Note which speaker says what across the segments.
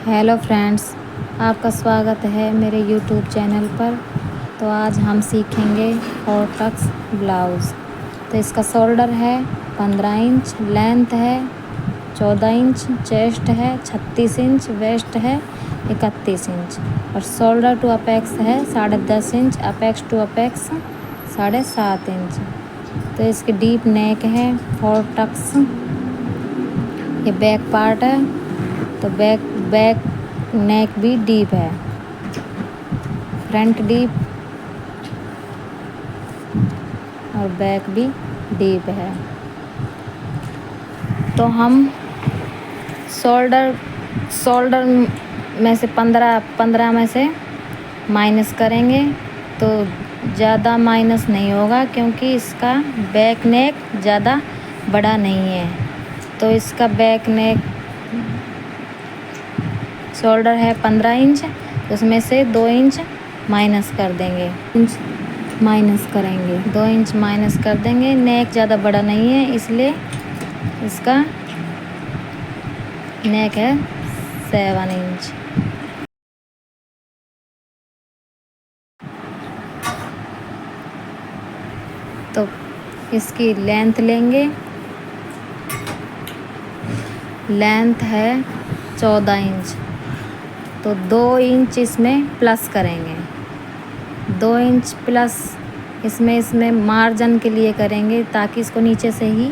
Speaker 1: Hello friends, आपका स्वागत है मेरे यूट्यूब चैनल पर। तो आज हम सीखेंगे फोर टक्स ब्लाउज़। तो इसका शोल्डर है 15 इंच, लेंथ है 14 इंच, चेस्ट है 36 इंच, वेस्ट है 31 इंच और शोल्डर टू अपेक्स है 10.5 inch, apex to apex 7.5 inch. तो इसकी डीप नेक है 4 टक्स। ये बैक पार्ट है, तो बैक नेक भी डीप है, फ्रंट डीप और बैक भी डीप है। तो हम शोल्डर में से 15 में से माइनस करेंगे, तो ज़्यादा माइनस नहीं होगा क्योंकि इसका बैक नेक ज़्यादा बड़ा नहीं है। तो इसका बैक नेक शोल्डर है 15 इंच, उसमें से 2 इंच माइनस कर देंगे, 2 इंच माइनस कर देंगे। नेक ज़्यादा बड़ा नहीं है इसलिए इसका नेक है 7 इंच। तो इसकी लेंथ लेंगे, लेंथ है 14 इंच, तो 2 इंच इसमें प्लस करेंगे। 2 इंच प्लस इसमें मार्जिन के लिए करेंगे ताकि इसको नीचे से ही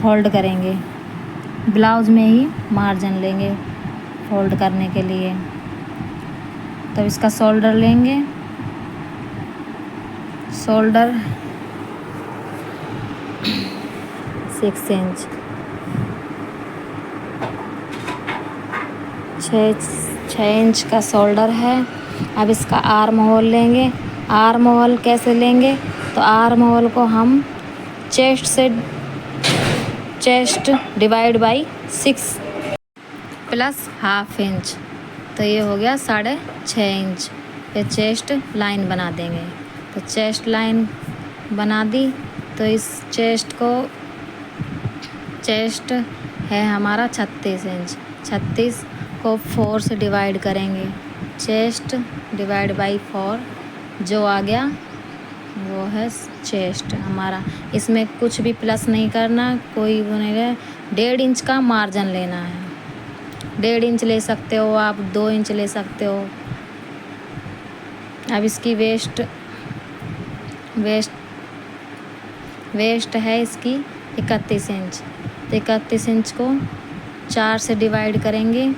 Speaker 1: फोल्ड करेंगे। ब्लाउज़ में ही मार्जिन लेंगे फोल्ड करने के लिए। तो इसका शोल्डर लेंगे, शोल्डर 6 इंच, 6 इंच का शोल्डर है। अब इसका आर्म होल लेंगे। आर्म होल कैसे लेंगे? तो आर्म होल को हम chest divide by 6 plus half inch, तो ये हो गया 6.5 इंच पे चेस्ट लाइन बना देंगे। तो चेस्ट लाइन बना दी, तो इस चेस्ट है हमारा 36 इंच, 36 को 4 से डिवाइड करेंगे। चेस्ट डिवाइड बाई 4 जो आ गया वो है चेस्ट हमारा। इसमें कुछ भी प्लस नहीं करना, कोई वो नहीं है। 1.5 इंच का मार्जिन लेना है। 1.5 इंच ले सकते हो आप, 2 इंच ले सकते हो। अब इसकी वेस्ट है इसकी 31 इंच, तो 31 इंच को 4 से डिवाइड करेंगे।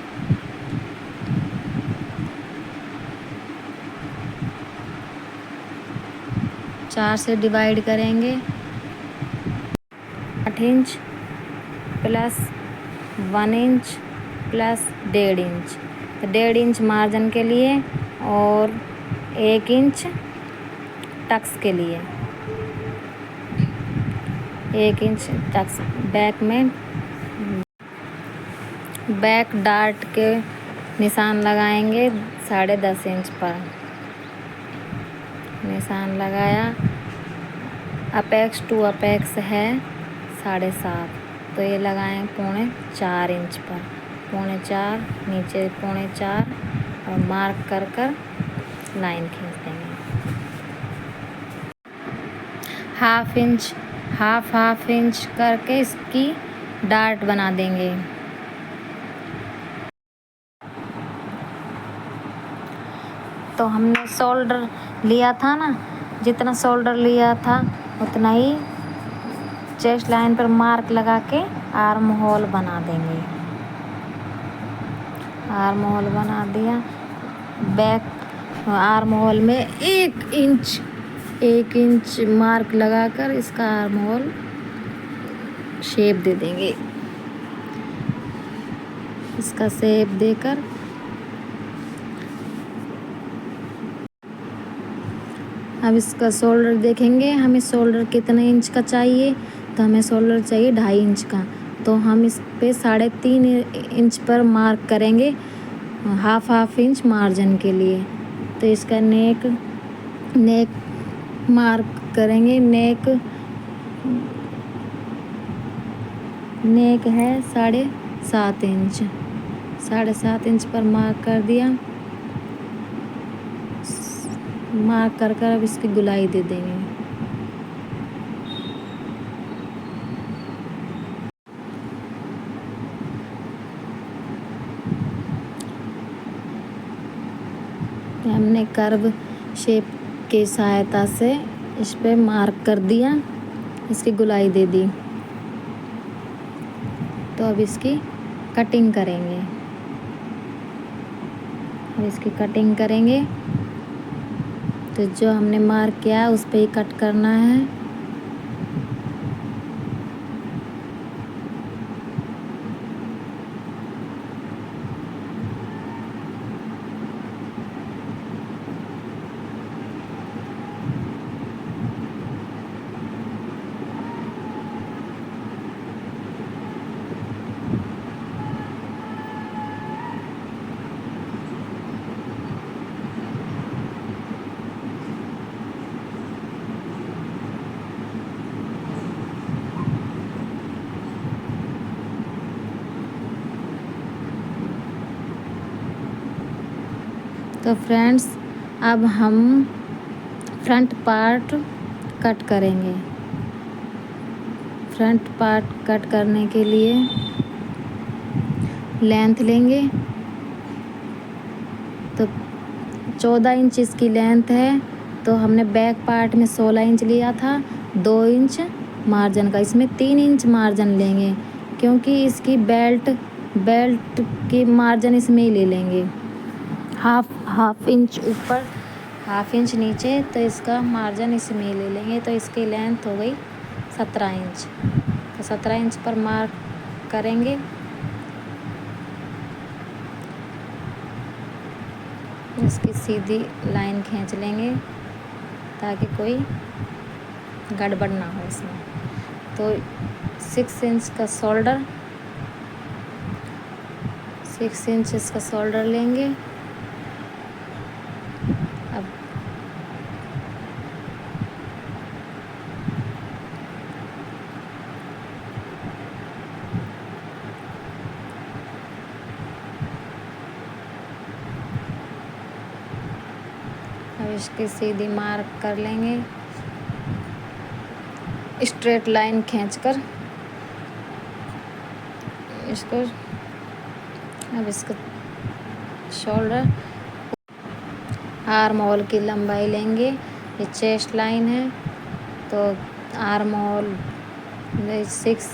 Speaker 1: चार से डिवाइड करेंगे 8 inch plus 1 inch plus 1.5 inch, तो 1.5 इंच मार्जिन के लिए और 1 इंच टक्स के लिए। 1 इंच टक्स बैक में, बैक डार्ट के निशान लगाएंगे 10.5 इंच पर। निशान लगाया। अपेक्स टू अपेक्स है 7.5, तो ये लगाएं 4.25 इंच पर। 4.25 नीचे 4.25 और मार्क कर लाइन खींच देंगे। हाफ इंच करके इसकी डार्ट बना देंगे। तो हमने शोल्डर लिया था ना, जितना शोल्डर लिया था उतना ही चेस्ट लाइन पर मार्क लगा के आर्म होल बना देंगे। आर्म होल बना दिया। बैक आर्म होल में 1 इंच मार्क लगाकर इसका आर्म होल शेप दे देंगे। इसका शेप देकर अब इसका शोल्डर देखेंगे, हमें शोल्डर कितने इंच का चाहिए। तो हमें शोल्डर चाहिए 2.5 इंच का, तो हम इस पे 3.5 इंच पर मार्क करेंगे हाफ इंच मार्जिन के लिए। तो इसका नेक मार्क करेंगे। नेक है 7.5 इंच, 7.5 इंच पर मार्क कर दिया। मार्क कर कर अब इसकी गुलाई दे देंगे। हमने कर्व शेप की सहायता से इस पे मार्क कर दिया, इसकी गुलाई दे दी। तो अब इसकी कटिंग करेंगे। अब इसकी कटिंग करेंगे तो जो हमने मार्क किया उस पे ही कट करना है। तो फ्रेंड्स, अब हम फ्रंट पार्ट कट करेंगे। फ्रंट पार्ट कट करने के लिए लेंथ लेंगे। तो 14 इंच इसकी लेंथ है। तो हमने बैक पार्ट में 16 इंच लिया था, 2 इंच मार्जिन का। इसमें 3 इंच मार्जिन लेंगे क्योंकि इसकी बेल्ट की मार्जिन इसमें ही ले लेंगे। हाफ इंच ऊपर, हाफ इंच नीचे, तो इसका मार्जिन इसमें ही ले लेंगे। तो इसकी लेंथ हो गई 17 इंच। तो 17 इंच पर मार्क करेंगे। इसकी सीधी लाइन खींच लेंगे ताकि कोई गड़बड़ ना हो इसमें। तो 6 इंच का शोल्डर, 6 इंच इसका शोल्डर लेंगे। अब इसकी सीधी मार्क कर लेंगे, स्ट्रेट लाइन खींचकर इसको। अब इसका शोल्डर, आर्म होल की लंबाई लेंगे। ये चेस्ट लाइन है तो आर्म होल 6,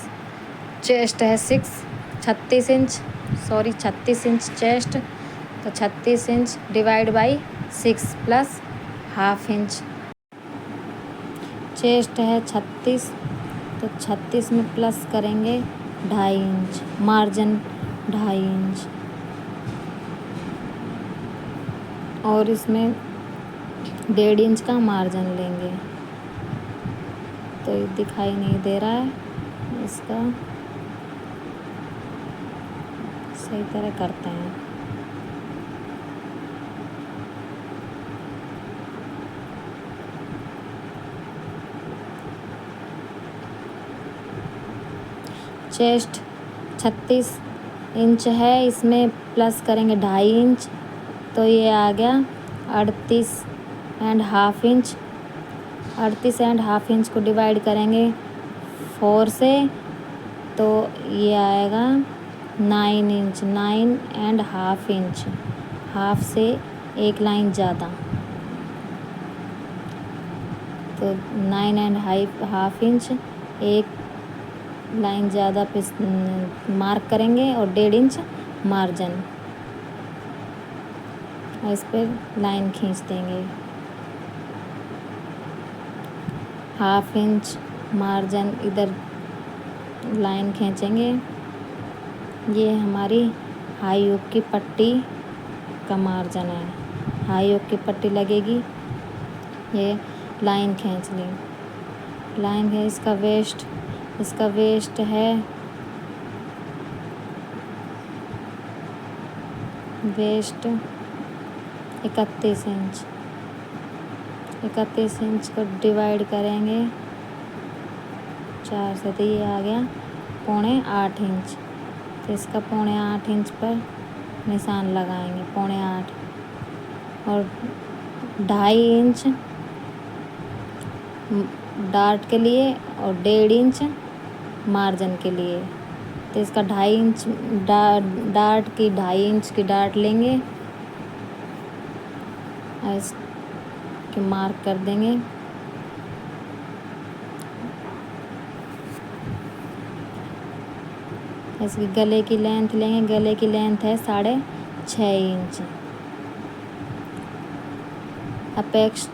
Speaker 1: चेस्ट है 36 इंच चेस्ट। तो 36 inch divide by 6 plus half inch. Chest है 36, तो 36 में प्लस करेंगे 2.5 इंच मार्जिन, 2.5 इंच। और इसमें 1.5 इंच का मार्जिन लेंगे। तो ये दिखाई नहीं दे रहा है, इसका सही तरह करते हैं। चेस्ट 36 इंच है, इसमें प्लस करेंगे 2.5 इंच। तो ये आ गया 38.5 इंच। 38.5 इंच को डिवाइड करेंगे 4 से, तो ये आएगा 9 इंच। 9.5 इंच, हाफ से एक लाइन ज़्यादा। तो 9.5 इंच एक लाइन ज़्यादा पे मार्क करेंगे और 1.5 इंच मार्जिन, और इस पर लाइन खींच देंगे। हाफ इंच मार्जिन इधर लाइन खींचेंगे। ये हमारी हाई हुक की पट्टी का मार्जिन है। हाई हुक की पट्टी लगेगी, ये लाइन खींच ली। लाइन है इसका वेस्ट है वेस्ट 31 इंच। 31 इंच को डिवाइड करेंगे 4 से, तो ये आ गया 7.25 इंच। तो इसका 7.25 इंच पर निशान लगाएंगे 7.25 और 2.5 इंच डार्ट के लिए और 1.5 इंच मार्जिन के लिए। तो इसका 2.5 इंच डार्ट की 2.5 इंच की डार्ट लेंगे और इसकी मार्क कर देंगे। इसकी गले की लेंथ लेंगे, गले की लेंथ है 6.5 inch. Apex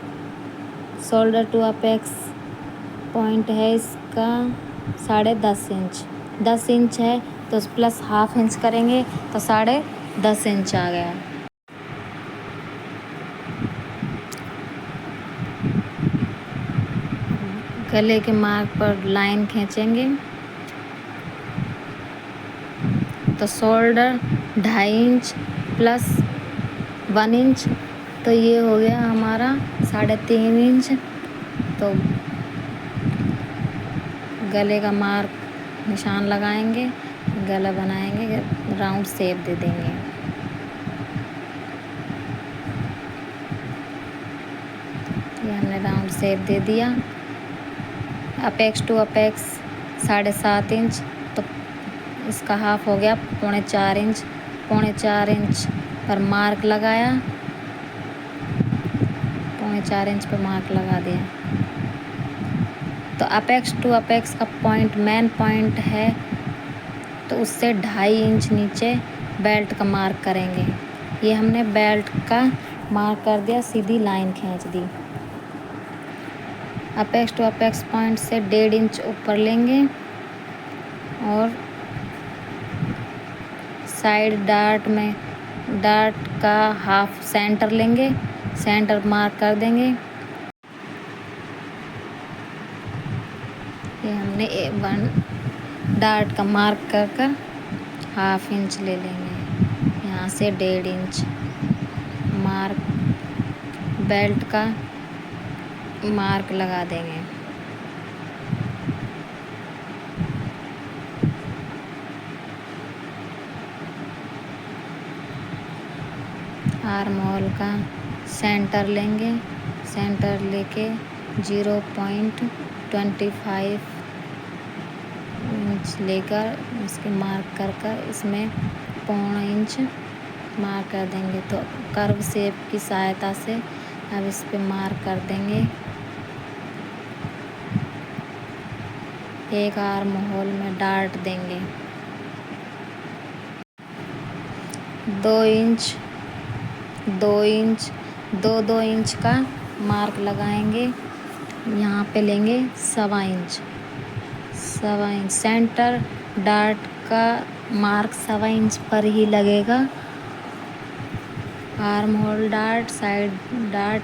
Speaker 1: shoulder to apex point है इसका 10.5 इंच। 10 इंच है तो प्लस ½ इंच करेंगे तो 10.5 इंच आ गया। गले के मार्क पर लाइन खींचेंगे तो शोल्डर 2.5 इंच प्लस 1 इंच, तो ये हो गया हमारा 3.5 इंच। तो गले का मार्क निशान लगाएंगे, गला बनाएंगे, राउंड शेप दे देंगे। ये हमने राउंड शेप दे दिया। अपेक्स टू अपेक्स 7.5 इंच, तो इसका हाफ हो गया 3.25 इंच। 3.25 इंच पर मार्क लगाया, 3.25 इंच पर मार्क लगा दिया। तो अपेक्स टू अपेक्स का पॉइंट मेन पॉइंट है, तो उससे 2.5 इंच नीचे बेल्ट का मार्क करेंगे। ये हमने बेल्ट का मार्क कर दिया, सीधी लाइन खींच दी। अपेक्स टू अपेक्स पॉइंट से 1.5 इंच ऊपर लेंगे और साइड डार्ट का हाफ सेंटर लेंगे, सेंटर मार्क कर देंगे। ये हमने 1 डार्ट का मार्क कर ½ इंच ले लेंगे। यहाँ से 1.5 इंच मार्क बेल्ट का मार्क लगा देंगे। आर्म होल का सेंटर लेंगे, सेंटर लेके 0.25 इंच लेकर इसके मार्क कर इसमें 0.25 इंच मार्क कर देंगे। तो कर्व शेप की सहायता से अब इस पे मार्क कर देंगे। एक आर्म होल में डार्ट देंगे 2 इंच 2 इंच का मार्क लगाएंगे। यहाँ पे लेंगे 1.25 इंच सेंटर डार्ट का मार्क 1.25 इंच पर ही लगेगा। Arm hole dart side dart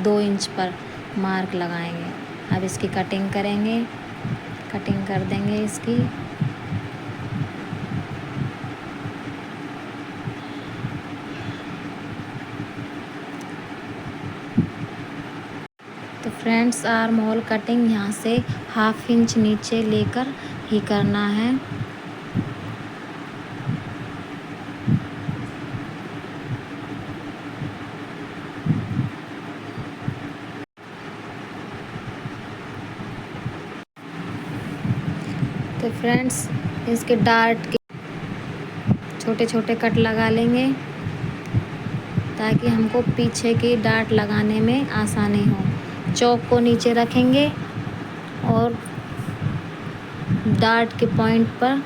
Speaker 1: 2 inch पर मार्क लगाएंगे। अब इसकी कटिंग करेंगे, कटिंग कर देंगे इसकी। तो फ्रेंड्स आर्म होल कटिंग यहाँ से ½ इंच नीचे लेकर ही करना है। तो फ्रेंड्स इसके डार्ट के छोटे छोटे कट लगा लेंगे ताकि हमको पीछे की डार्ट लगाने में आसानी हो। चौक को नीचे रखेंगे और डार्ट के पॉइंट पर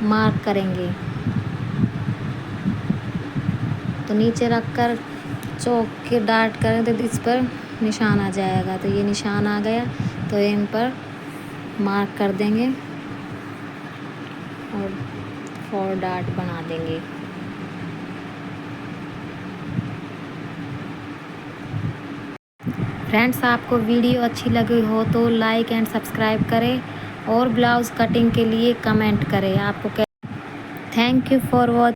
Speaker 1: मार्क करेंगे। तो नीचे रखकर चौक के डार्ट करें तो इस पर निशान आ जाएगा। तो ये निशान आ गया, तो इन पर मार्क कर देंगे और 4 डार्ट बना देंगे। फ्रेंड्स आपको वीडियो अच्छी लगी हो तो लाइक एंड सब्सक्राइब करें और ब्लाउज़ कटिंग के लिए कमेंट करें। आपको थैंक यू फॉर वॉचिंग।